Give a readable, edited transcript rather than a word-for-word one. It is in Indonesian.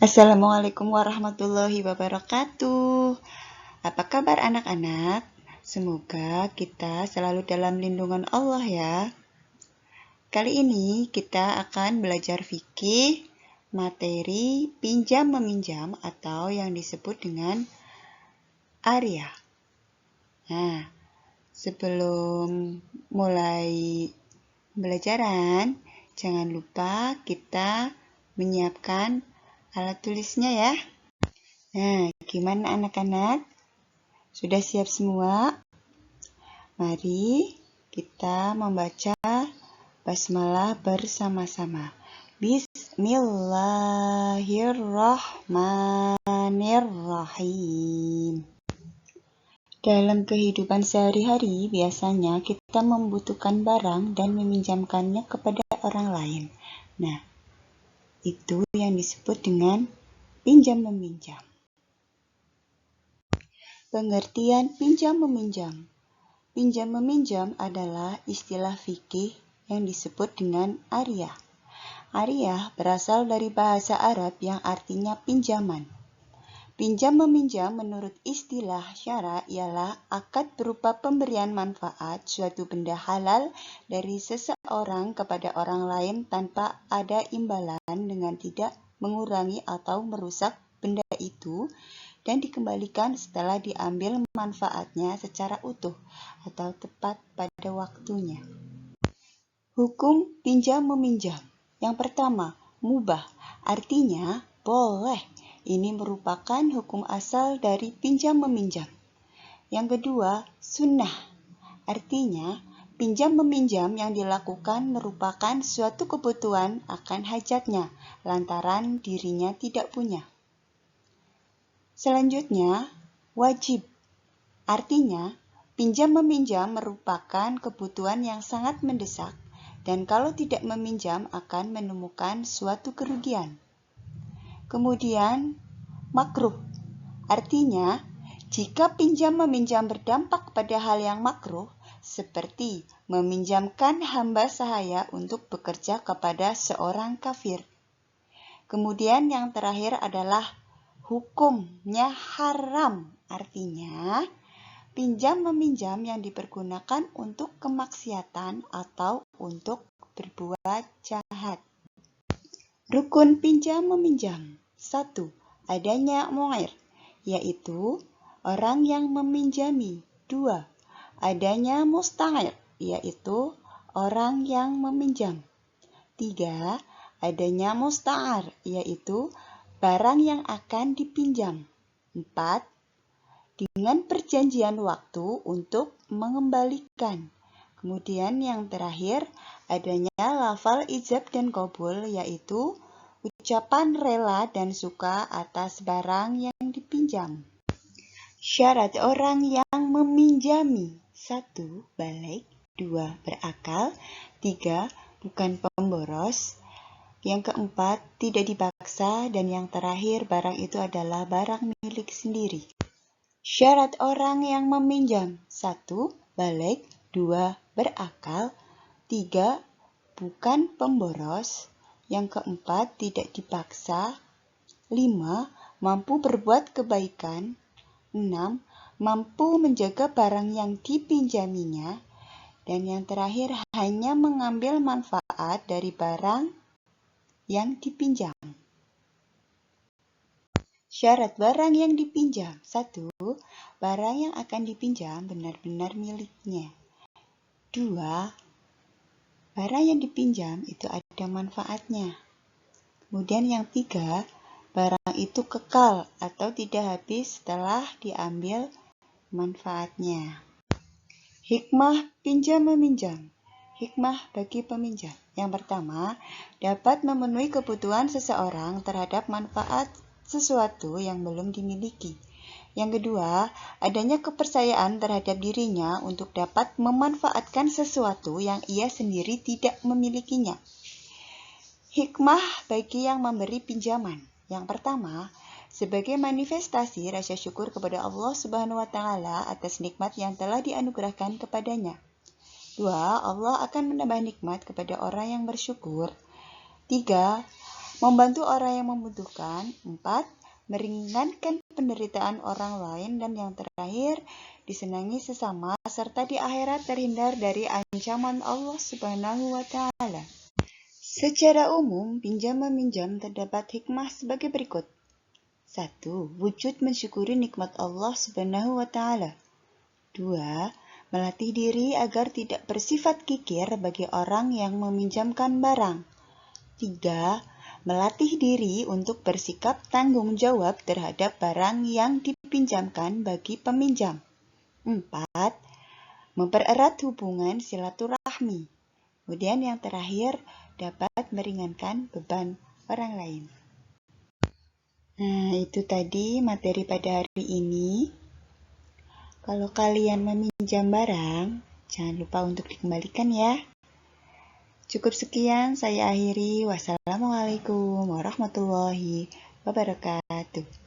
Assalamualaikum warahmatullahi wabarakatuh. Apa kabar anak-anak? Semoga kita selalu dalam lindungan Allah ya. Kali ini kita akan belajar fikih materi pinjam meminjam atau yang disebut dengan Arya. Nah, sebelum mulai pembelajaran, jangan lupa kita menyiapkan alat tulisnya ya. Nah, gimana anak-anak? Sudah siap semua? Mari kita membaca basmalah bersama-sama. Bismillahirrahmanirrahim. Dalam kehidupan sehari-hari, biasanya kita membutuhkan barang dan meminjamkannya kepada orang lain. Nah, itu yang disebut dengan pinjam-meminjam. Pengertian pinjam-meminjam. Pinjam-meminjam adalah istilah fikih yang disebut dengan ariyah. Ariyah berasal dari bahasa Arab yang artinya pinjaman. Pinjam-meminjam menurut istilah syara ialah akad berupa pemberian manfaat suatu benda halal dari seseorang kepada orang lain tanpa ada imbalan dengan tidak mengurangi atau merusak benda itu dan dikembalikan setelah diambil manfaatnya secara utuh atau tepat pada waktunya. Hukum pinjam-meminjam. Yang pertama, mubah, artinya boleh. Ini merupakan hukum asal dari pinjam-meminjam. Yang kedua, sunnah, artinya pinjam-meminjam yang dilakukan merupakan suatu kebutuhan akan hajatnya, lantaran dirinya tidak punya. Selanjutnya, wajib. Artinya, pinjam-meminjam merupakan kebutuhan yang sangat mendesak dan kalau tidak meminjam akan menemukan suatu kerugian. Kemudian, makruh. Artinya, jika pinjam-meminjam berdampak pada hal yang makruh, seperti meminjamkan hamba sahaya untuk bekerja kepada seorang kafir. Kemudian yang terakhir adalah hukumnya haram, artinya pinjam-meminjam yang dipergunakan untuk kemaksiatan atau untuk berbuat jahat. Rukun pinjam-meminjam. 1. Adanya mu'ir, yaitu orang yang meminjami. 2. Adanya musta'ir, yaitu orang yang meminjam. 3. Adanya musta'ar, yaitu barang yang akan dipinjam. 4. Dengan perjanjian waktu untuk mengembalikan. Kemudian yang terakhir, adanya lafal ijab dan qabul, yaitu ucapan rela dan suka atas barang yang dipinjam. Syarat orang yang meminjami. 1. Balik. 2. Berakal. 3. Bukan pemboros. Yang keempat, tidak dipaksa, dan yang terakhir, barang itu adalah barang milik sendiri. Syarat orang yang meminjam. 1. Balik. 2. Berakal. 3. Bukan pemboros. Yang keempat, tidak dipaksa. 5. Mampu berbuat kebaikan. 6. Mampu menjaga barang yang dipinjaminya. Dan yang terakhir, hanya mengambil manfaat dari barang yang dipinjam. Syarat barang yang dipinjam. 1. Barang yang akan dipinjam benar-benar miliknya. 2. Barang yang dipinjam itu ada manfaatnya. Kemudian yang 3, barang itu kekal atau tidak habis setelah diambil manfaatnya. Hikmah pinjam-meminjam. Hikmah bagi peminjam. Yang pertama, dapat memenuhi kebutuhan seseorang terhadap manfaat sesuatu yang belum dimiliki. Yang kedua, adanya kepercayaan terhadap dirinya untuk dapat memanfaatkan sesuatu yang ia sendiri tidak memilikinya. Hikmah bagi yang memberi pinjaman. Yang pertama, sebagai manifestasi rasa syukur kepada Allah Subhanahu wa Ta'ala atas nikmat yang telah dianugerahkan kepadanya. 2. Allah akan menambah nikmat kepada orang yang bersyukur. 3. membantu orang yang membutuhkan. 4. Meringankan penderitaan orang lain. Dan yang terakhir, disenangi sesama, serta di akhirat terhindar dari ancaman Allah Subhanahu wa Ta'ala. Secara umum, pinjam-meminjam terdapat hikmah sebagai berikut. 1. Wujud mensyukuri nikmat Allah Subhanahu wa Ta'ala. 2. Melatih diri agar tidak bersifat kikir bagi orang yang meminjamkan barang. 3. Melatih diri untuk bersikap tanggung jawab terhadap barang yang dipinjamkan bagi peminjam. 4. Mempererat hubungan silaturahmi. Kemudian yang terakhir, dapat meringankan beban orang lain. Nah, itu tadi materi pada hari ini. Kalau kalian meminjam barang, jangan lupa untuk dikembalikan ya. Cukup sekian, saya akhiri. Wassalamualaikum warahmatullahi wabarakatuh.